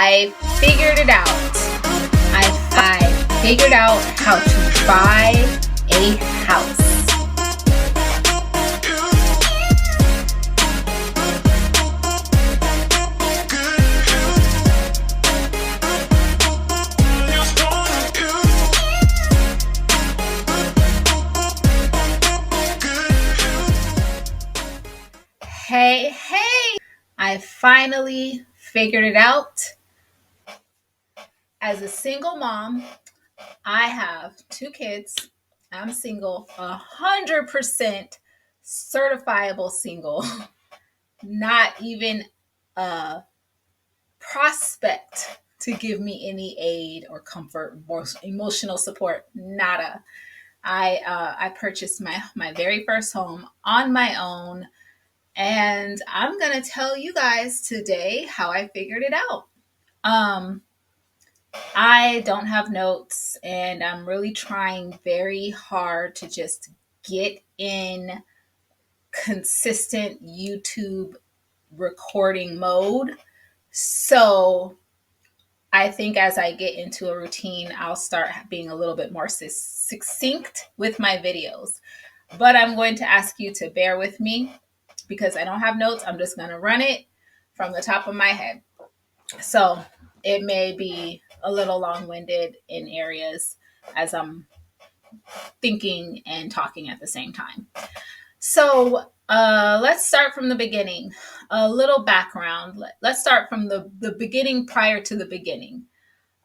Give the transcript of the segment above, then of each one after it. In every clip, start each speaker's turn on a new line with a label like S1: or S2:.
S1: I figured it out. I figured out how to buy a house. Hey, I finally figured it out. As a single mom, I have 2 kids. I'm single, 100% certifiable single, not even a prospect to give me any aid or comfort or emotional support. Nada. I purchased my very first home on my own, and I'm gonna tell you guys today how I figured it out. Um, I don't have notes, and I'm really trying very hard to just get in consistent YouTube recording mode. So I think as I get into a routine, I'll start being a little bit more succinct with my videos. But I'm going to ask you to bear with me because I don't have notes. I'm just going to run it from the top of my head. So it may be a little long winded in areas as I'm thinking and talking at the same time. So let's start from the beginning. A little background. Let's start from the beginning prior to the beginning.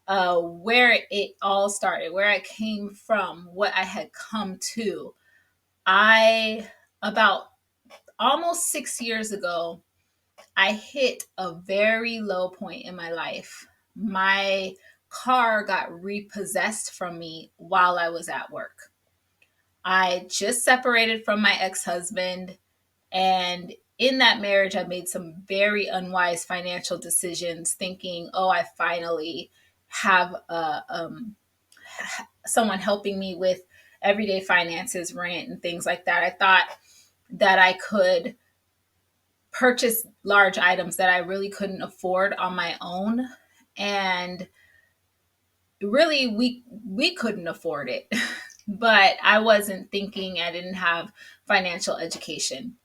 S1: Where it all started, where I came from, what I had come to. About almost 6 years ago, I hit a very low point in my life. My car got repossessed from me while I was at work. I just separated from my ex husband, and in that marriage, I made some very unwise financial decisions, thinking, oh, I finally have someone helping me with everyday finances, rent, and things like that. I thought that I could purchase large items that I really couldn't afford on my own. And really, we couldn't afford it. But I wasn't thinking, I didn't have financial education.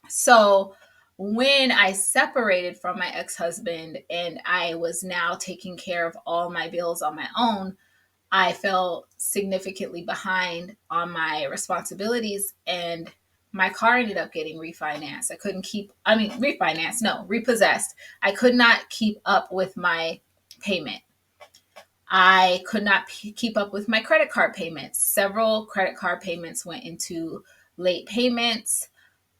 S1: So when I separated from my ex husband and I was now taking care of all my bills on my own, I fell significantly behind on my responsibilities, and my car ended up getting refinanced. Repossessed. I could not keep up with my payment. I could not keep up with my credit card payments. Several credit card payments went into late payments.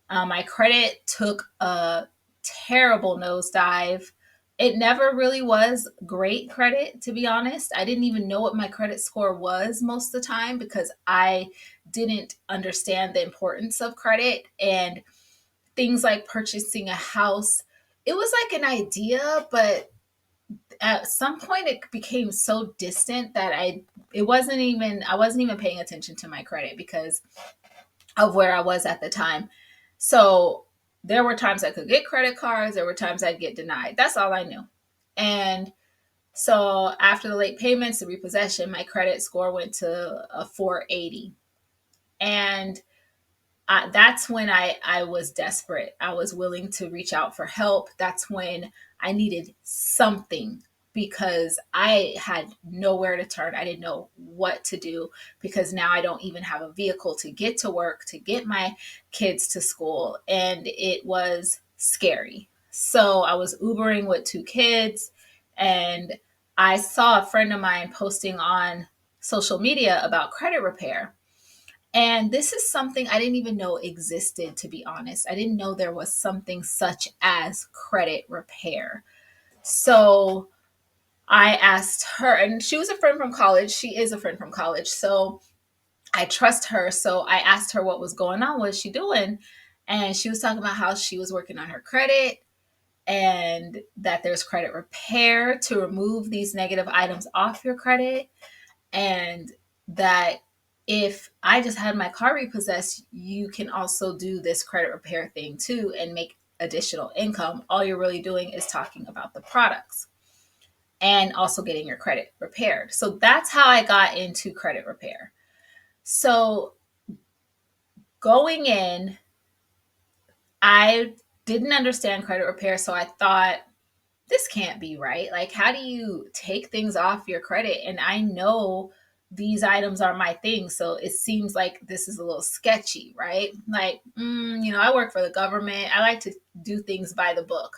S1: My credit took a terrible nosedive. It never really was great credit, to be honest. I didn't even know what my credit score was most of the time because I didn't understand the importance of credit and things like purchasing a house. It was like an idea, but at some point it became so distant that I wasn't even paying attention to my credit because of where I was at the time. So there were times I could get credit cards, there were times I'd get denied. That's all I knew. And so after the late payments, the repossession, my credit score went to a 480. And that's when I was desperate. I was willing to reach out for help. That's when I needed something because I had nowhere to turn. I didn't know what to do because now I don't even have a vehicle to get to work, to get my kids to school. And it was scary. So I was Ubering with 2 kids, and I saw a friend of mine posting on social media about credit repair. And this is something I didn't even know existed, to be honest. I didn't know there was something such as credit repair. So I asked her, and she was a friend from college. She is a friend from college. So I trust her. So I asked her what was going on. What is she doing? And she was talking about how she was working on her credit and that there's credit repair to remove these negative items off your credit. And that if I just had my car repossessed, you can also do this credit repair thing too and make additional income. All you're really doing is talking about the products. and also getting your credit repaired. So that's how I got into credit repair. So going in, I didn't understand credit repair. So I thought, this can't be right. Like, how do you take things off your credit? And I know these items are my thing. So it seems like this is a little sketchy, right? Like, I work for the government. I like to do things by the book.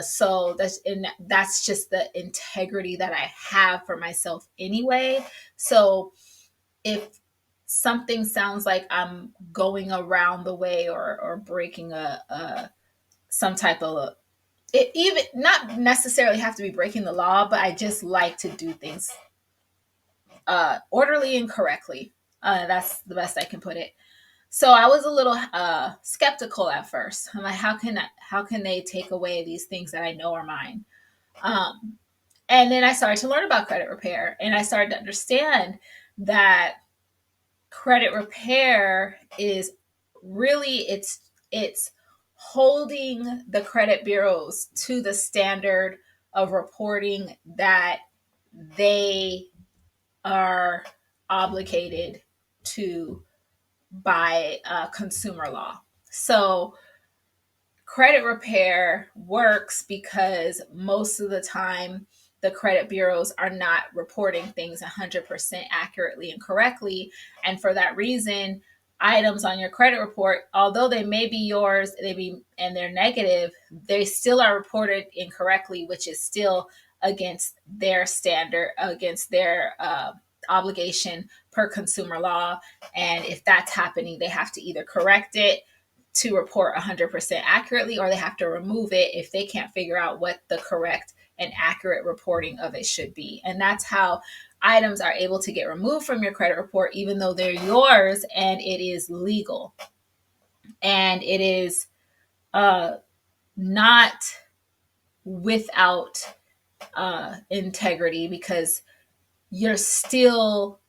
S1: So that's just the integrity that I have for myself anyway. So if something sounds like I'm going around the way or breaking a some type of, it even not necessarily have to be breaking the law, but I just like to do things orderly and correctly. That's the best I can put it. So I was a little skeptical at first. I'm like, how can they take away these things that I know are mine? Um, and then I started to learn about credit repair, and I started to understand that credit repair is really it's holding the credit bureaus to the standard of reporting that they are obligated to by consumer law. So credit repair works because most of the time the credit bureaus are not reporting things 100% accurately and correctly. And for that reason, items on your credit report, although they may be yours, and they're negative, they still are reported incorrectly, which is still against their standard, against their obligation per consumer law. And if that's happening, they have to either correct it to report 100% accurately, or they have to remove it if they can't figure out what the correct and accurate reporting of it should be. And that's how items are able to get removed from your credit report, even though they're yours and it is legal. And it is not without integrity, because you're still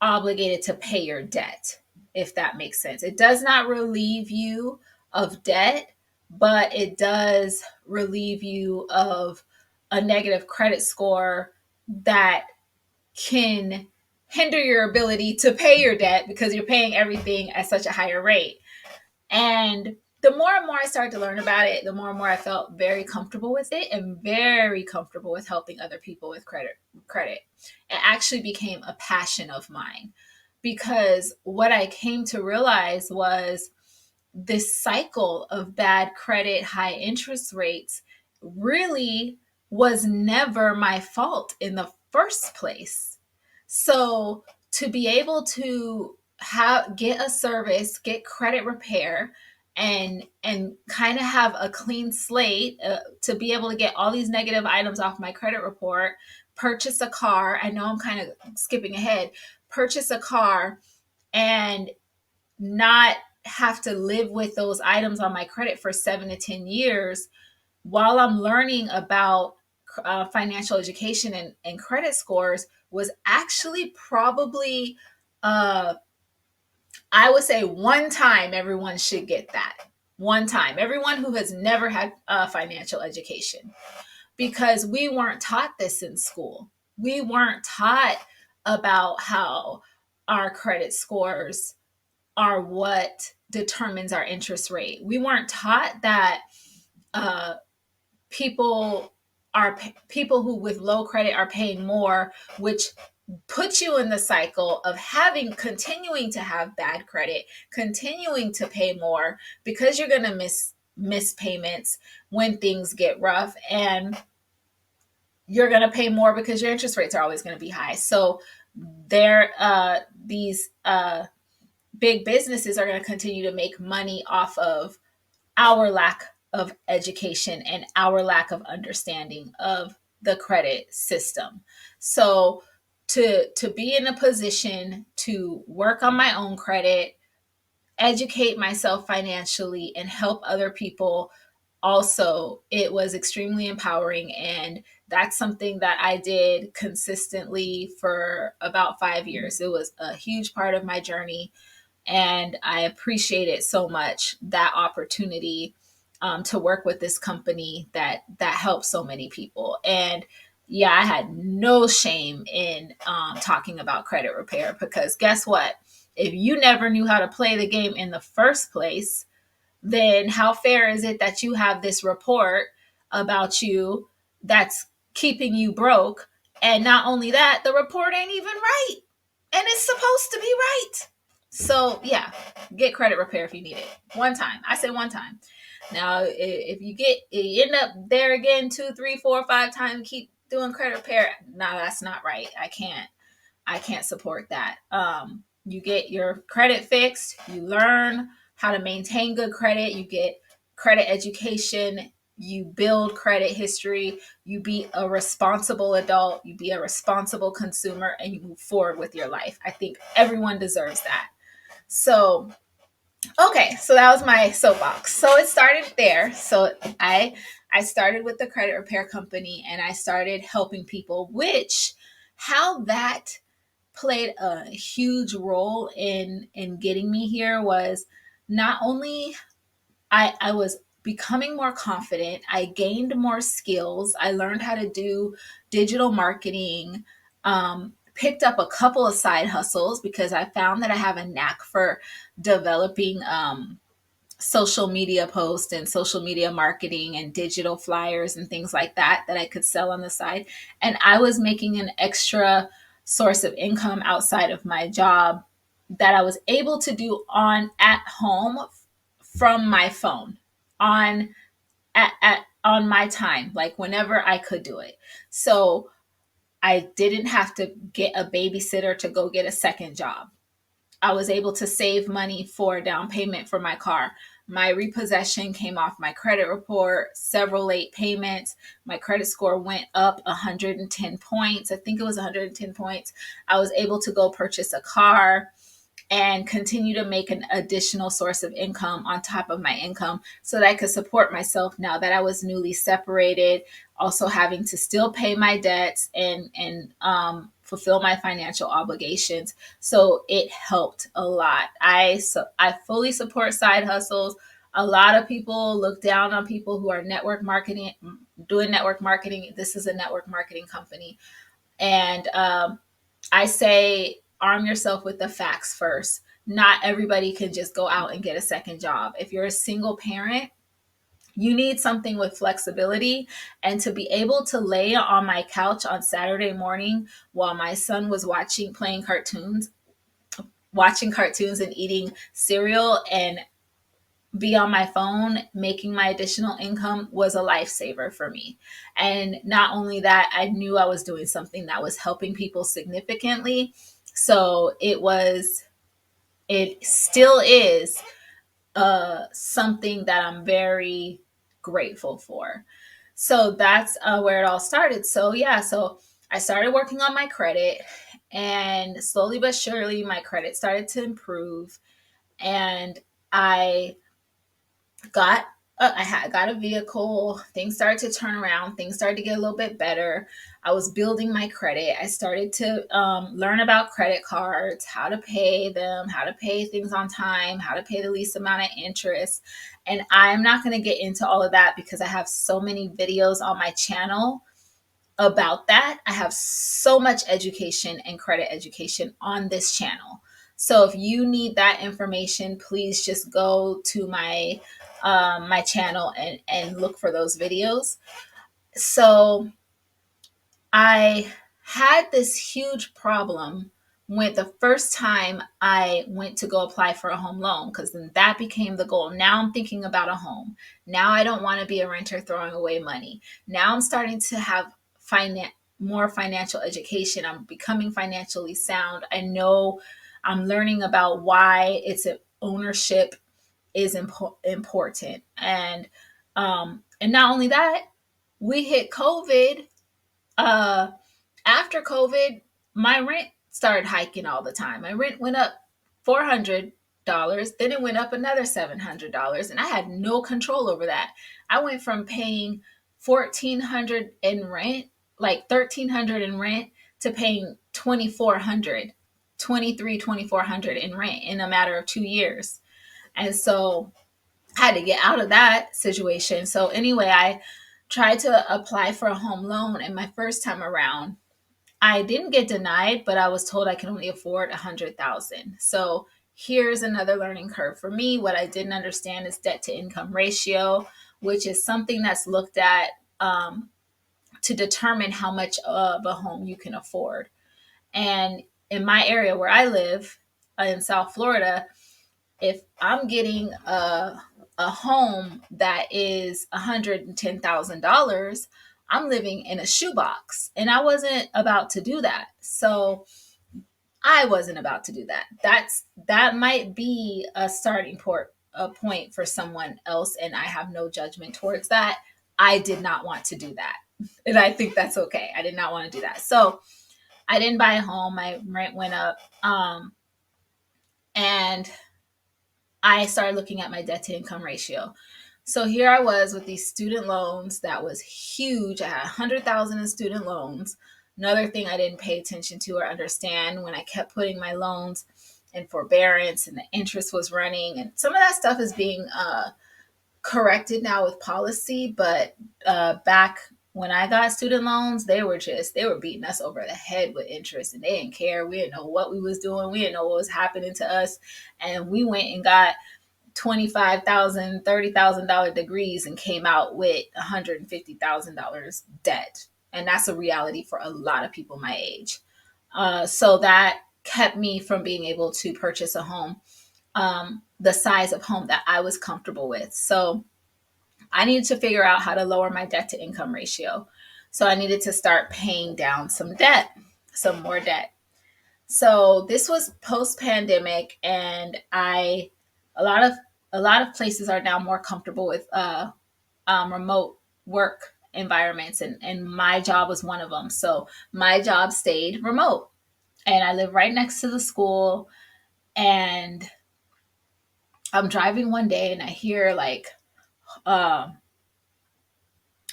S1: obligated to pay your debt, if that makes sense. It does not relieve you of debt, but it does relieve you of a negative credit score that can hinder your ability to pay your debt because you're paying everything at such a higher rate. And the more and more I started to learn about it, the more and more I felt very comfortable with it and very comfortable with helping other people with credit. It actually became a passion of mine, because what I came to realize was this cycle of bad credit, high interest rates really was never my fault in the first place. So to be able to get a service, get credit repair, and kind of have a clean slate, to be able to get all these negative items off my credit report, purchase a car. I know I'm kind of skipping ahead. Purchase a car and not have to live with those items on my credit for 7 to 10 years while I'm learning about financial education and credit scores, was actually probably, I would say, one time everyone should get that. One time. Everyone who has never had financial education, because we weren't taught this in school. We weren't taught about how our credit scores are what determines our interest rate. We weren't taught that uh, people people who with low credit are paying more, which puts you in the cycle of continuing to have bad credit, continuing to pay more, because you're going to miss payments when things get rough, and you're going to pay more because your interest rates are always going to be high. So these big businesses are going to continue to make money off of our lack of education and our lack of understanding of the credit system. So to be in a position to work on my own credit, educate myself financially, and help other people, also, it was extremely empowering. And that's something that I did consistently for about 5 years. It was a huge part of my journey, and I appreciate it so much, that opportunity to work with this company that helps so many people. And Yeah, I had no shame in talking about credit repair, because guess what? If you never knew how to play the game in the first place, then how fair is it that you have this report about you that's keeping you broke? And not only that, the report ain't even right. And it's supposed to be right. So, yeah, get credit repair if you need it. One time. I say one time. Now, if you end up there again 2, 3, 4, 5 times, keep doing credit repair. No, that's not right. I can't support that. You get your credit fixed, you learn how to maintain good credit, you get credit education, you build credit history, you be a responsible adult, you be a responsible consumer, and you move forward with your life. I think everyone deserves that. So, okay, so that was my soapbox. So it started there. So I started with the credit repair company, and I started helping people, which how that played a huge role in getting me here was not only I was becoming more confident, I gained more skills, I learned how to do digital marketing, picked up a couple of side hustles because I found that I have a knack for developing social media posts and social media marketing and digital flyers and things like that I could sell on the side. And I was making an extra source of income outside of my job that I was able to do on at home from my phone on on my time, like whenever I could do it. So I didn't have to get a babysitter to go get a second job. I was able to save money for down payment for my car. My repossession came off my credit report, several late payments. My credit score went up 110 points. I think it was 110 points. I was able to go purchase a car and continue to make an additional source of income on top of my income so that I could support myself now that I was newly separated, also having to still pay my debts and fulfill my financial obligations. So it helped a lot. I fully support side hustles. A lot of people look down on people who are network marketing, doing network marketing. This is a network marketing company. And I say arm yourself with the facts first. Not everybody can just go out and get a second job. If you're a single parent, you need something with flexibility. And to be able to lay on my couch on Saturday morning while my son was watching cartoons and eating cereal, and be on my phone making my additional income was a lifesaver for me. And not only that, I knew I was doing something that was helping people significantly. So it still is something that I'm very grateful for. So that's where it all started. So yeah, so I started working on my credit, and slowly but surely my credit started to improve. And I got a vehicle. Things started to turn around. Things started to get a little bit better. I was building my credit. I started to learn about credit cards, how to pay them, how to pay things on time, how to pay the least amount of interest. And I'm not going to get into all of that because I have so many videos on my channel about that. I have so much education and credit education on this channel. So if you need that information, please just go to my channel and look for those videos. So I had this huge problem with the first time I went to go apply for a home loan, because then that became the goal. Now I'm thinking about a home. Now I don't want to be a renter throwing away money. Now I'm starting to have more financial education. I'm becoming financially sound. I know I'm learning about why ownership is important. And not only that, we hit COVID. Uh, After COVID, my rent started hiking all the time. My rent went up $400, then it went up another $700, and I had no control over that. I went from paying 1,400 in rent, like 1,300 in rent, to paying 2,400, 2,400 in rent in a matter of 2 years. And so I had to get out of that situation. So anyway, I tried to apply for a home loan, and my first time around, I didn't get denied, but I was told I can only afford 100,000. So here's another learning curve for me. What I didn't understand is debt to income ratio, which is something that's looked at um, to determine how much of a home you can afford. And in my area where I live in South Florida, if I'm getting a home that is $110,000, I'm living in a shoebox. And I wasn't about to do that. So I wasn't about to do that. That might be a starting a point for someone else, and I have no judgment towards that. I did not want to do that. And I think that's okay. I did not want to do that. So I didn't buy a home. My rent went up. And I started looking at my debt to income ratio. So here I was with these student loans that was huge. I had 100,000 in student loans. Another thing I didn't pay attention to or understand when I kept putting my loans in forbearance and the interest was running, and some of that stuff is being corrected now with policy, but back when I got student loans, they were beating us over the head with interest, and they didn't care. We didn't know what we was doing. We didn't know what was happening to us, and we went and got $25,000, $30,000 degrees and came out with $150,000 debt, and that's a reality for a lot of people my age. So that kept me from being able to purchase a home, the size of home that I was comfortable with. So I needed to figure out how to lower my debt to income ratio. So I needed to start paying down some debt, some more debt. So this was post pandemic, and a lot of a lot of places are now more comfortable with remote work environments, and my job was one of them. So my job stayed remote, and I live right next to the school. And I'm driving one day, and I hear like um,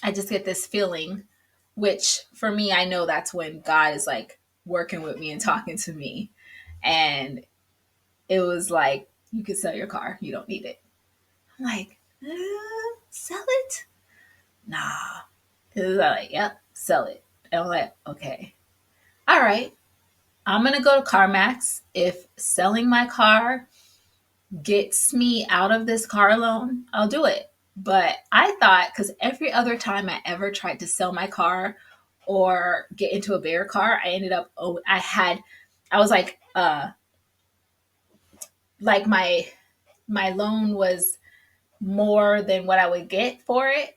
S1: I just get this feeling, which for me, I know that's when God is like working with me and talking to me. And it was like, you could sell your car. You don't need it. I'm like, sell it? Nah. It was like, yep, sell it. And I'm like, okay. All right. I'm going to go to CarMax. If selling my car gets me out of this car loan, I'll do it. But I thought, because every other time I ever tried to sell my car or get into a bigger car, I ended up, I was like my loan was more than what I would get for it.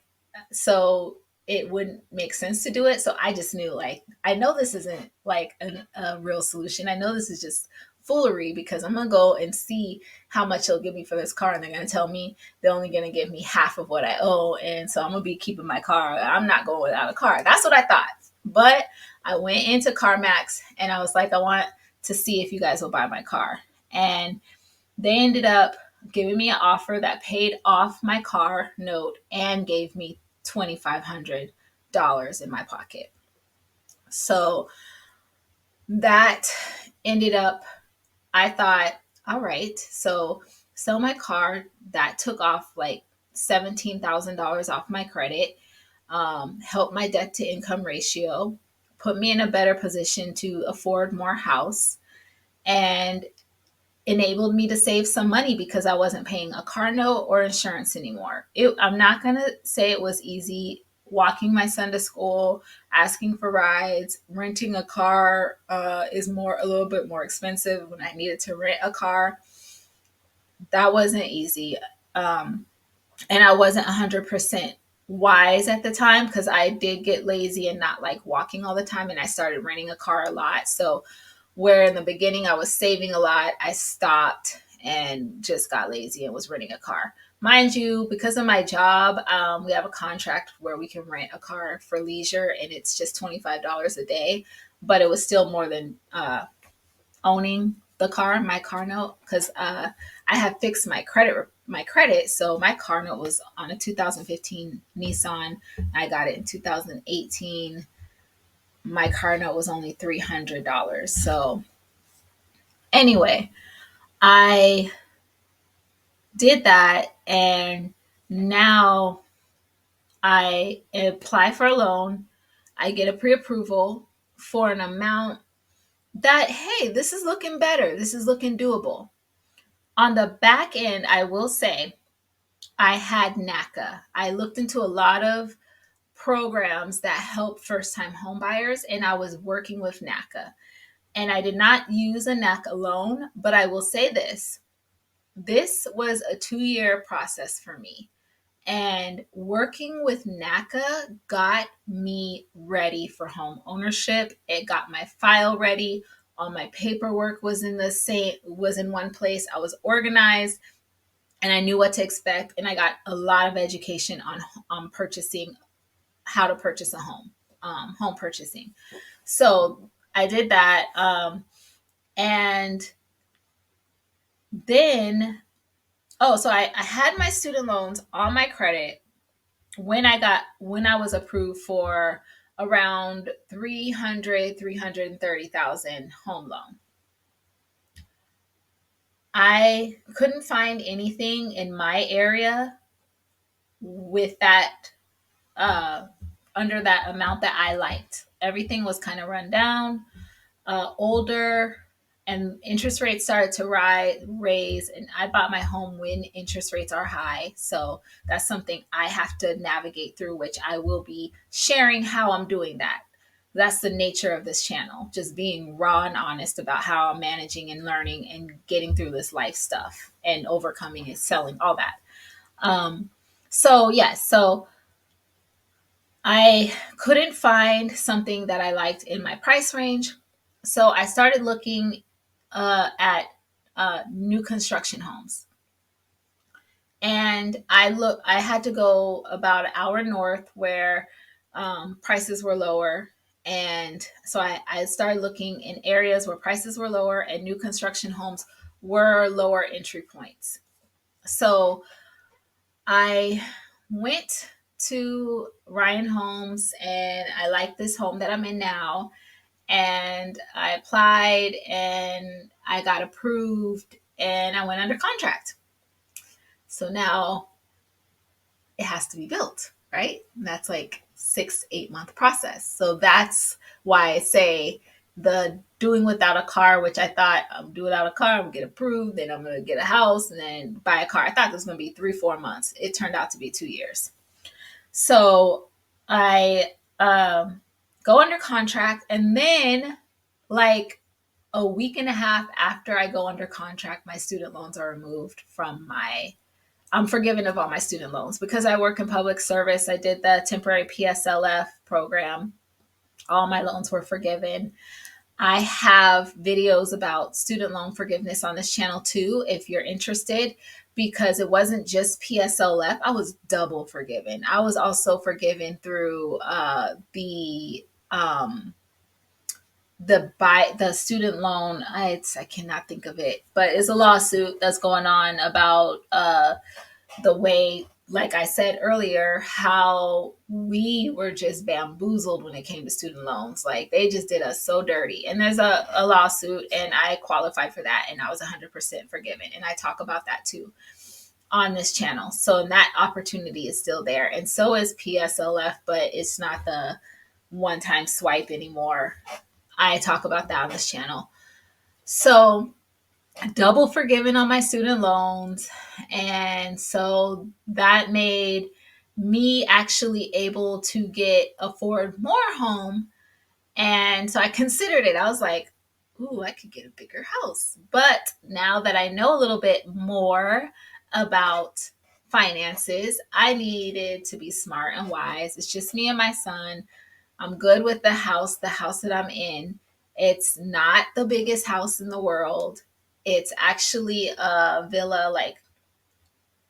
S1: So it wouldn't make sense to do it. So I just knew, like, I know this isn't like a real solution. I know this is just foolery, because I'm going to go and see how much they'll give me for this car. And they're going to tell me they're only going to give me half of what I owe. And so I'm going to be keeping my car. I'm not going without a car. That's what I thought. But I went into CarMax and I was like, I want to see if you guys will buy my car. And they ended up giving me an offer that paid off my car note and gave me $2,500 in my pocket. So that ended up, I thought, all right, so sell my car. That took off like $17,000 off my credit, helped my debt to income ratio, put me in a better position to afford more house, and enabled me to save some money because I wasn't paying a car note or insurance anymore. I'm not going to say it was easy walking my son to school, asking for rides, renting a car is a little bit more expensive when I needed to rent a car. That wasn't easy. And I wasn't 100% wise at the time, because I did get lazy and not like walking all the time. And I started renting a car a lot. So where in the beginning I was saving a lot, I stopped and just got lazy and was renting a car. Mind you, because of my job, we have a contract where we can rent a car for leisure, and it's just $25 a day. But it was still more than owning the car, my car note, because I had fixed my credit. So my car note was on a 2015 Nissan. I got it in 2018. My car note was only $300. So anyway, I did that, and now I apply for a loan. I get a pre-approval for an amount that, hey, this is looking better. This is looking doable. On the back end, I will say I had NACA. I looked into a lot of programs that help first time homebuyers, and I was working with NACA. And I did not use a NACA loan, but I will say this was a 2-year process for me. And working with NACA got me ready for home ownership. It got my file ready. All my paperwork was in one place. I was organized and I knew what to expect. And I got a lot of education on purchasing, how to purchase a home, home purchasing. So I did that. And then, so I had my student loans on my credit when I was approved for around 330,000 home loan. I couldn't find anything in my area with that under that amount that I liked. Everything was kind of run down, older, and interest rates started to raise. And I bought my home when interest rates are high. So that's something I have to navigate through, which I will be sharing how I'm doing that. That's the nature of this channel, just being raw and honest about how I'm managing and learning and getting through this life stuff and overcoming and selling, all that. So yes, so I couldn't find something that I liked in my price range. So I started looking at new construction homes. And I had to go about an hour north where prices were lower. And so I started looking in areas where prices were lower and new construction homes were lower entry points. So I went to Ryan Homes and I like this home that I'm in now. And I applied and I got approved and I went under contract. So now it has to be built, right? And that's like 6-8 month process. So that's why I say the doing without a car, which I thought I'm doing without a car, I'm gonna get approved, then I'm gonna get a house and then buy a car. I thought this was gonna be 3-4 months. It turned out to be 2 years. So I go under contract, and then like a week and a half after I go under contract, my student loans are removed from my I'm forgiven of all my student loans because I work in public service. I did the temporary PSLF program. All my loans were forgiven. I have videos about student loan forgiveness on this channel too, if you're interested, because it wasn't just PSLF. I was double forgiven. I was also forgiven through the student loan. I cannot think of it, but it's a lawsuit that's going on about the way, like I said earlier, how we were just bamboozled when it came to student loans. Like they just did us so dirty. And there's a lawsuit, and I qualified for that, and I was 100% forgiven. And I talk about that too on this channel. So that opportunity is still there, and so is PSLF, but it's not the one-time swipe anymore. I talk about that on this channel. So double forgiven on my student loans. And so that made me actually able to afford more home. And so I considered it. I was like, ooh, I could get a bigger house. But now that I know a little bit more about finances, I needed to be smart and wise. It's just me and my son. I'm good with the house that I'm in. It's not the biggest house in the world. It's actually a villa. Like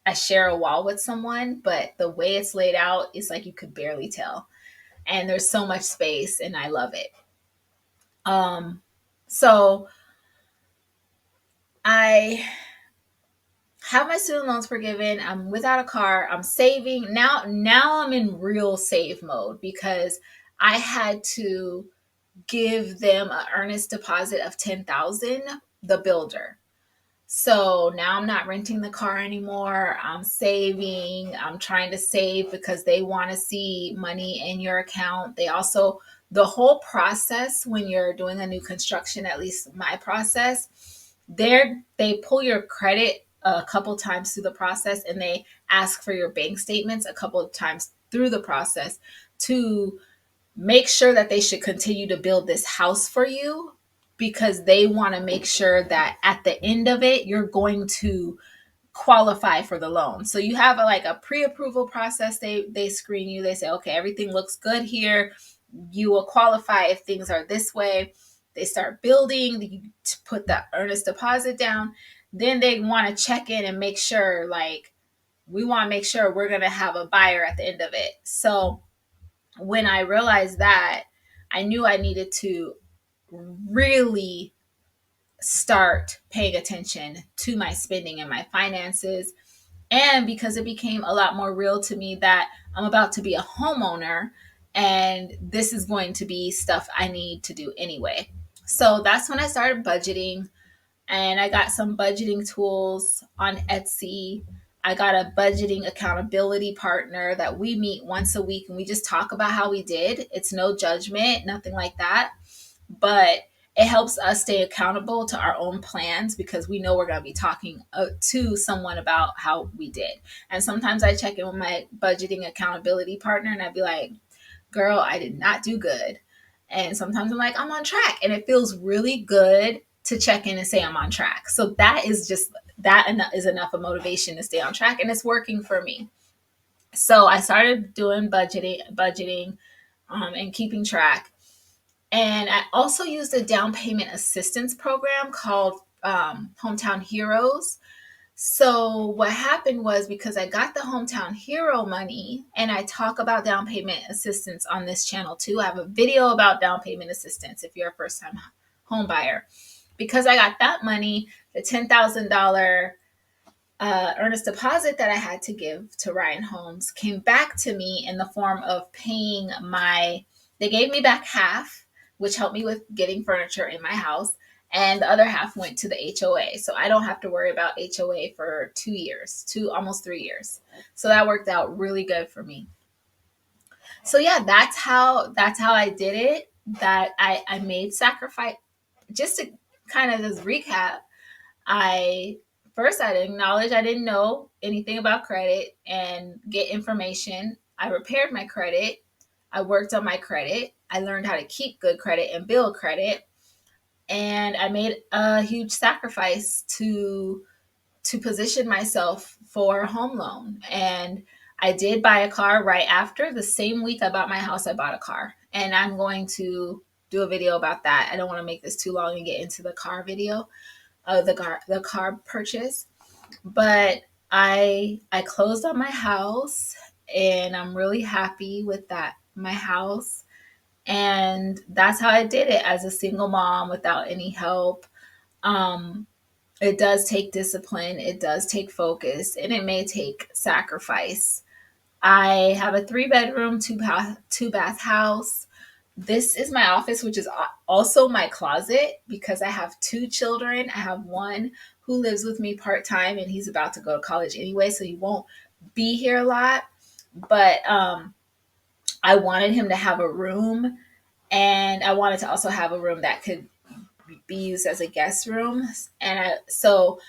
S1: I share a wall with someone, but the way it's laid out is like you could barely tell. And there's so much space and I love it. So I have my student loans forgiven. I'm without a car. I'm saving. Now I'm in real save mode because I had to give them an earnest deposit of 10,000, the builder. So now I'm not renting the car anymore. I'm saving. I'm trying to save because they want to see money in your account. They also, the whole process when you're doing a new construction, at least my process, they pull your credit a couple times through the process, and they ask for your bank statements a couple of times through the process to make sure that they should continue to build this house for you, because they want to make sure that at the end of it you're going to qualify for the loan. So you have like a pre-approval process. They screen you. They say, okay, everything looks good here. You will qualify if things are this way. They start building. You put the earnest deposit down. Then they want to check in and make sure, like, we want to make sure we're going to have a buyer at the end of it. So when I realized that, I knew I needed to really start paying attention to my spending and my finances. And because it became a lot more real to me that I'm about to be a homeowner and this is going to be stuff I need to do anyway. So that's when I started budgeting, and I got some budgeting tools on Etsy. I got a budgeting accountability partner that we meet once a week and we just talk about how we did. It's no judgment, nothing like that. But it helps us stay accountable to our own plans because we know we're going to be talking to someone about how we did. And sometimes I check in with my budgeting accountability partner and I'd be like, girl, I did not do good. And sometimes I'm like, I'm on track. And it feels really good to check in and say I'm on track. So that is just, that is enough of motivation to stay on track. And it's working for me. So I started doing budgeting and keeping track. And I also used a down payment assistance program called Hometown Heroes. So what happened was, because I got the Hometown Hero money, and I talk about down payment assistance on this channel too. I have a video about down payment assistance if you're a first time home buyer. Because I got that money, the $10,000 earnest deposit that I had to give to Ryan Homes came back to me in the form of paying they gave me back half, which helped me with getting furniture in my house. And the other half went to the HOA. So I don't have to worry about HOA for 2 years, almost 3 years. So that worked out really good for me. So yeah, that's how I did it. That I made sacrifice. Just to kind of just recap, I I'd acknowledge I didn't know anything about credit and get information. I repaired my credit. I worked on my credit. I learned how to keep good credit and build credit. And I made a huge sacrifice to position myself for a home loan. And I did buy a car right after. The same week I bought my house, I bought a car. And I'm going to do a video about that. I don't want to make this too long and get into the car video, the car purchase. But I closed on my house, and I'm really happy with that, my house. And that's how I did it as a single mom without any help. Um, it does take discipline, it does take focus, and it may take sacrifice. I have a 3 bedroom, two bath house. This is my office, which is also my closet because I have 2 children. I have one who lives with me part time, and he's about to go to college anyway, so he won't be here a lot. But I wanted him to have a room, and I wanted to also have a room that could be used as a guest room. And so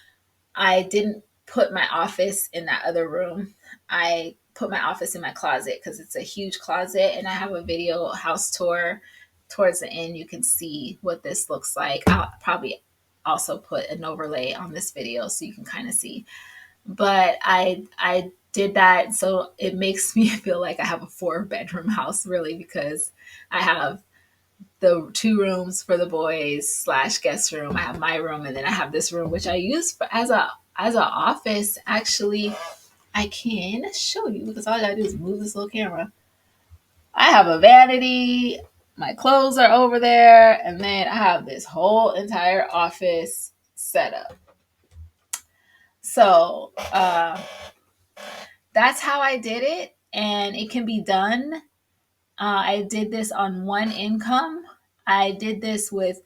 S1: I didn't put my office in that other room. I put my office in my closet because it's a huge closet, and I have a video house tour towards the end. You can see what this looks like. I'll probably also put an overlay on this video so you can kind of see. But I did that, so it makes me feel like I have a 4 bedroom house, really, because I have the 2 rooms for the boys slash guest room. I have my room, and then I have this room which I use as a office. Actually, I can show you because all I gotta do is move this little camera. I have a vanity. My clothes are over there, and then I have this whole entire office set up. So that's how I did it, and it can be done. I did this on one income. I did this with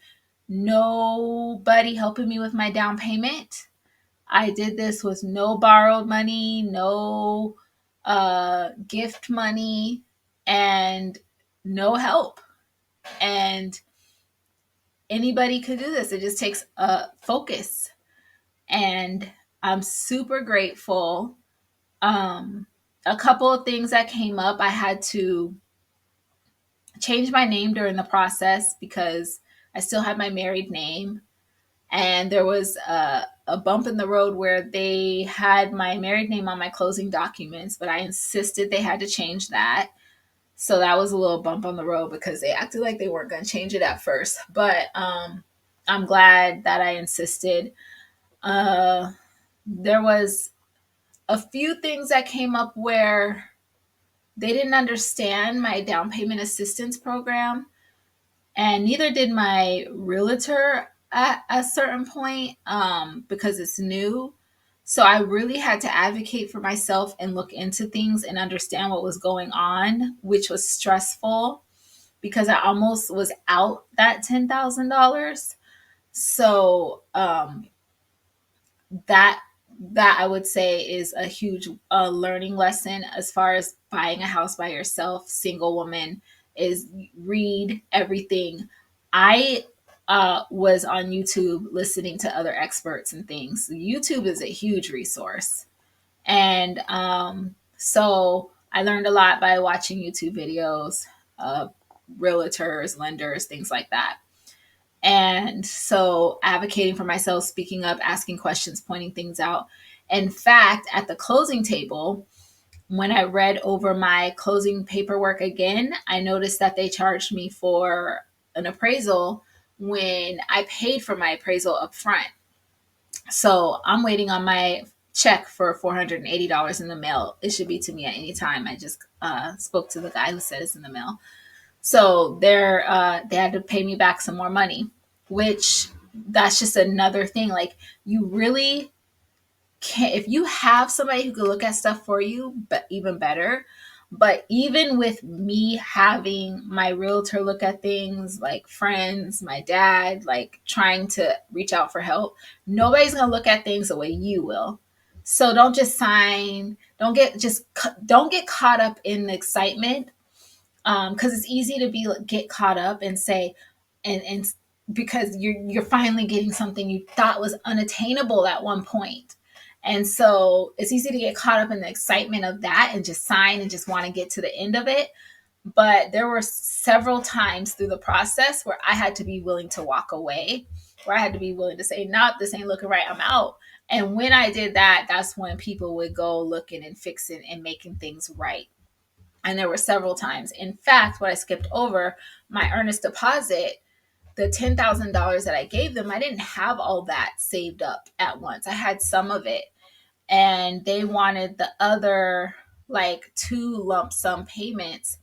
S1: nobody helping me with my down payment. I did this with no borrowed money, no gift money, and no help. And anybody could do this. It just takes a focus. And I'm super grateful. Um, a couple of things that came up, I had to change my name during the process because I still had my married name. And there was a bump in the road where they had my married name on my closing documents, but I insisted they had to change that. So that was a little bump on the road because they acted like they weren't going to change it at first. But I'm glad that I insisted. Uh, there was a few things that came up where they didn't understand my down payment assistance program, and neither did my realtor at a certain point, because it's new. So I really had to advocate for myself and look into things and understand what was going on, which was stressful because I almost was out that $10,000. So that that I would say is a huge learning lesson as far as buying a house by yourself, single woman, is read everything. I was on YouTube listening to other experts and things. YouTube is a huge resource. And so I learned a lot by watching YouTube videos, uh, realtors, lenders, things like that. And so advocating for myself, speaking up, asking questions, pointing things out. In fact, at the closing table, when I read over my closing paperwork again, I noticed that they charged me for an appraisal when I paid for my appraisal up front. So I'm waiting on my check for $480 in the mail. It should be to me at any time. I just spoke to the guy who said it's in the mail. So they had to pay me back some more money, which that's just another thing. Like, you really can, if you have somebody who can look at stuff for you, but even better. But even with me having my realtor look at things, like friends, my dad, like trying to reach out for help, nobody's gonna look at things the way you will. So don't just sign. Don't get caught up in the excitement, because it's easy to be get caught up and say, and because you're finally getting something you thought was unattainable at one point. And so it's easy to get caught up in the excitement of that and just sign and just want to get to the end of it. But there were several times through the process where I had to be willing to walk away, where I had to be willing to say, nope, this ain't looking right, I'm out. And when I did that, that's when people would go looking and fixing and making things right. And there were several times. In fact, what I skipped over, my earnest deposit, the $10,000 that I gave them, I didn't have all that saved up at once. I had some of it. And they wanted the other, like, two lump sum payments.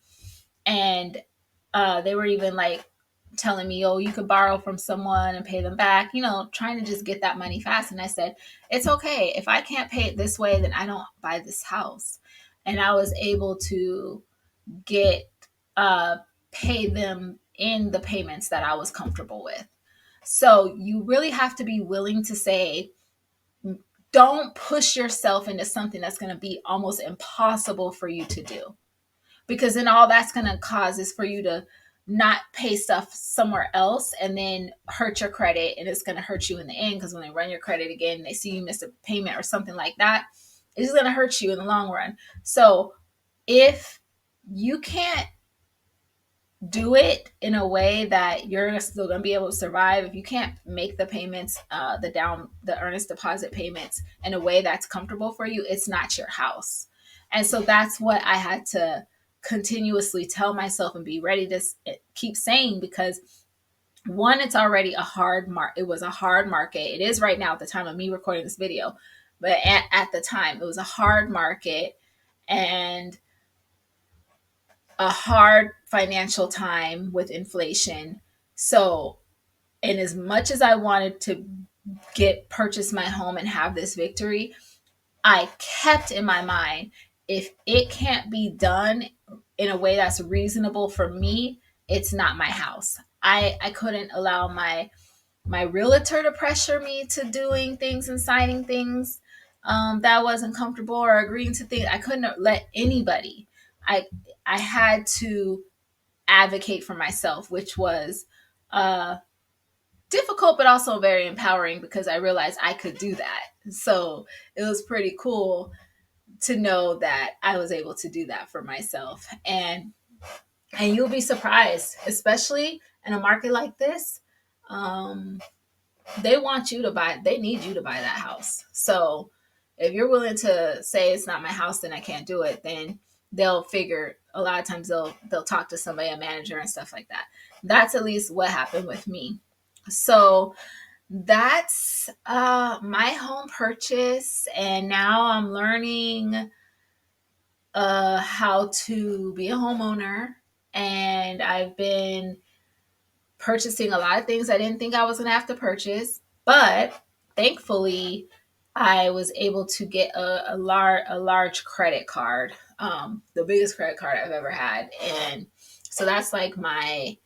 S1: And they were even like telling me, oh, you could borrow from someone and pay them back, trying to just get that money fast. And I said, it's okay. If I can't pay it this way, then I don't buy this house. And I was able to get uh pay them in the payments that I was comfortable with. So you really have to be willing to say, don't push yourself into something that's going to be almost impossible for you to do, because then all that's going to cause is for you to not pay stuff somewhere else and then hurt your credit, and it's going to hurt you in the end, because when they run your credit again, they see you miss a payment or something like that, it's going to hurt you in the long run. So if you can't do it in a way that you're still going to be able to survive, if you can't make the payments, the earnest deposit payments in a way that's comfortable for you, it's not your house. And so that's what I had to continuously tell myself and be ready to keep saying, because one, it's already a hard it was a hard market. It is right now at the time of me recording this video, but at the time it was a hard market and a hard financial time with inflation. So, and as much as I wanted to purchase my home and have this victory, I kept in my mind, if it can't be done in a way that's reasonable for me, it's not my house. I couldn't allow my my realtor to pressure me to doing things and signing things that wasn't comfortable, or agreeing to things. I couldn't let anybody. I I had to advocate for myself, which was uh, difficult, but also very empowering because I realized I could do that. So it was pretty cool to know that I was able to do that for myself. And you'll be surprised, especially in a market like this. Um, they want you to buy, they need you to buy that house. So if you're willing to say it's not my house, then I can't do it, then they'll figure, a lot of times they'll talk to somebody, a manager and stuff like that. That's at least what happened with me. So that's my home purchase, and now I'm learning how to be a homeowner, and I've been purchasing a lot of things I didn't think I was going to have to purchase. But thankfully, I was able to get a large credit card, the biggest credit card I've ever had. And so that's like my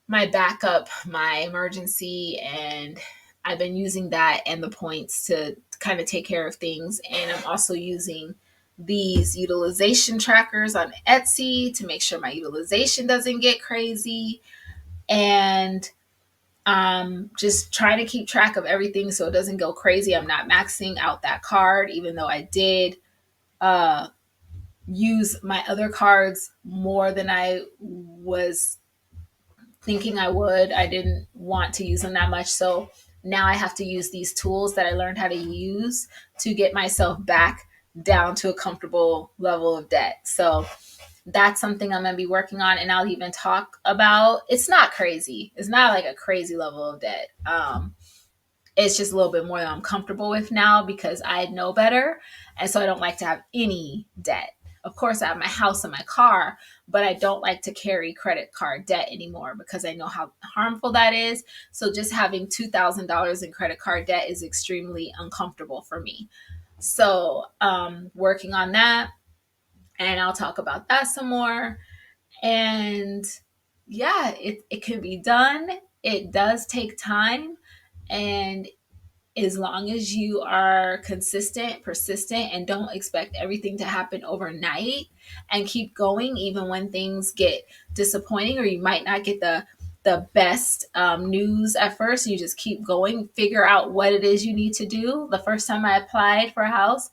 S1: backup, my emergency. And I've been using that and the points to kind of take care of things. And I'm also using these utilization trackers on Etsy to make sure my utilization doesn't get crazy, and just trying to keep track of everything so it doesn't go crazy. I'm not maxing out that card, even though I did uh, use my other cards more than I was thinking I would. I didn't want to use them that much. So now I have to use these tools that I learned how to use to get myself back down to a comfortable level of debt. So that's something I'm going to be working on. And I'll even talk about, it's not crazy. It's not like a crazy level of debt. It's just a little bit more than I'm comfortable with now because I know better. And so I don't like to have any debt. Of course, I have my house and my car, but I don't like to carry credit card debt anymore because I know how harmful that is. So just having $2,000 in credit card debt is extremely uncomfortable for me. So working on that, and I'll talk about that some more. And yeah, it can be done. It does take time. And as long as you are consistent, persistent, and don't expect everything to happen overnight, and keep going even when things get disappointing, or you might not get the best news at first, you just keep going, figure out what it is you need to do. The first time I applied for a house,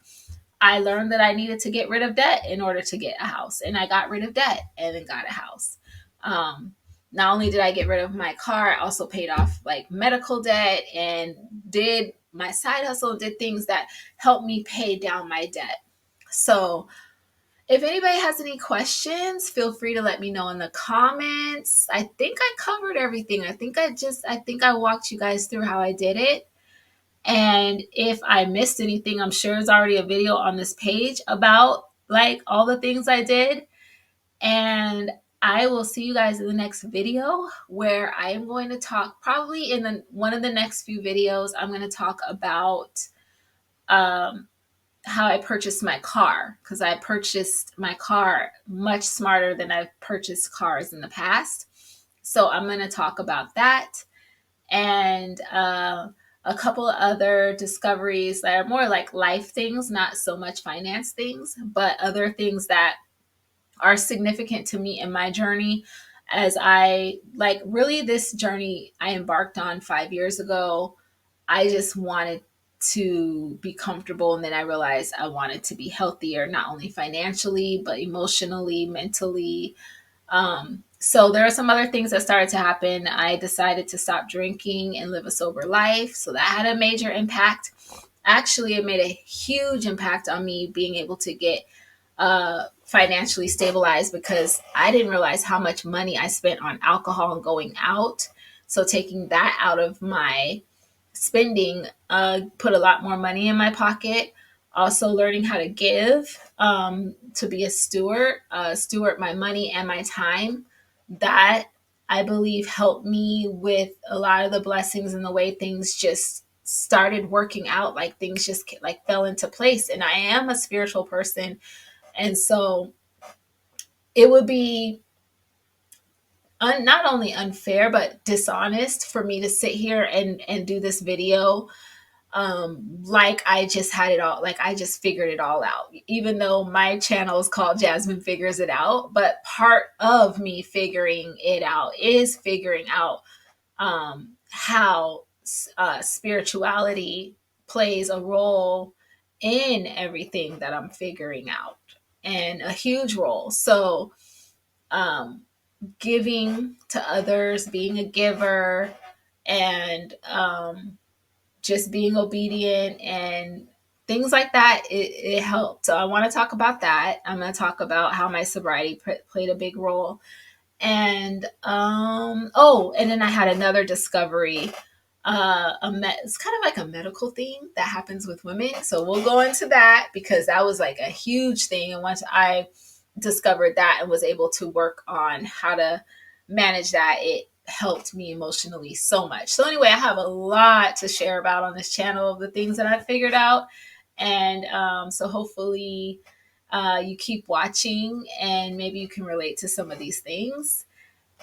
S1: I learned that I needed to get rid of debt in order to get a house, and I got rid of debt and then got a house. um, not only did I get rid of my car, I also paid off like medical debt and did my side hustle, did things that helped me pay down my debt. So if anybody has any questions, feel free to let me know in the comments. I think I covered everything. I think I walked you guys through how I did it. And if I missed anything, I'm sure there's already a video on this page about like all the things I did. And I will see you guys in the next video, where I am going to talk, probably in one of the next few videos, I'm going to talk about um, how I purchased my car, because I purchased my car much smarter than I've purchased cars in the past. So I'm going to talk about that, and a couple of other discoveries that are more like life things, not so much finance things, but other things that are significant to me in my journey. As I like, really, this journey I embarked on 5 years ago, I just wanted to be comfortable. And then I realized I wanted to be healthier, not only financially, but emotionally, mentally. So there are some other things that started to happen. I decided to stop drinking and live a sober life. So that had a major impact. Actually, it made a huge impact on me being able to get financially stabilized, because I didn't realize how much money I spent on alcohol and going out. So taking that out of my spending put a lot more money in my pocket. Also learning how to give, to be a steward my money and my time. That, I believe, helped me with a lot of the blessings and the way things just started working out. Like things just like fell into place. And I am a spiritual person, and so it would be not only unfair but dishonest for me to sit here and do this video like I just had it all, like I just figured it all out, even though my channel is called Jasmine Figures It Out. But part of me figuring it out is figuring out how spirituality plays a role in everything that I'm figuring out, and a huge role. So um giving to others, being a giver, and just being obedient and things like that, it helped. So I want to talk about that. I'm going to talk about how my sobriety played a big role. And oh, and then I had another discovery. It's kind of like a medical thing that happens with women. So we'll go into that because that was like a huge thing. And once I discovered that and was able to work on how to manage that, it helped me emotionally so much. So anyway, I have a lot to share about on this channel of the things that I figured out. And so hopefully you keep watching and maybe you can relate to some of these things.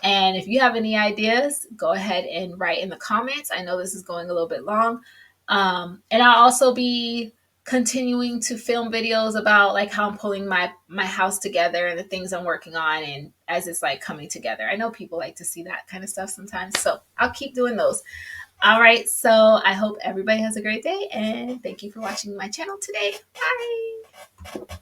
S1: And if you have any ideas, go ahead and write in the comments. I know this is going a little bit long. And I'll also be continuing to film videos about like how I'm pulling my house together and the things I'm working on, and as it's like coming together. I know people like to see that kind of stuff sometimes, so I'll keep doing those. All right, so I hope everybody has a great day, and thank you for watching my channel today. Bye.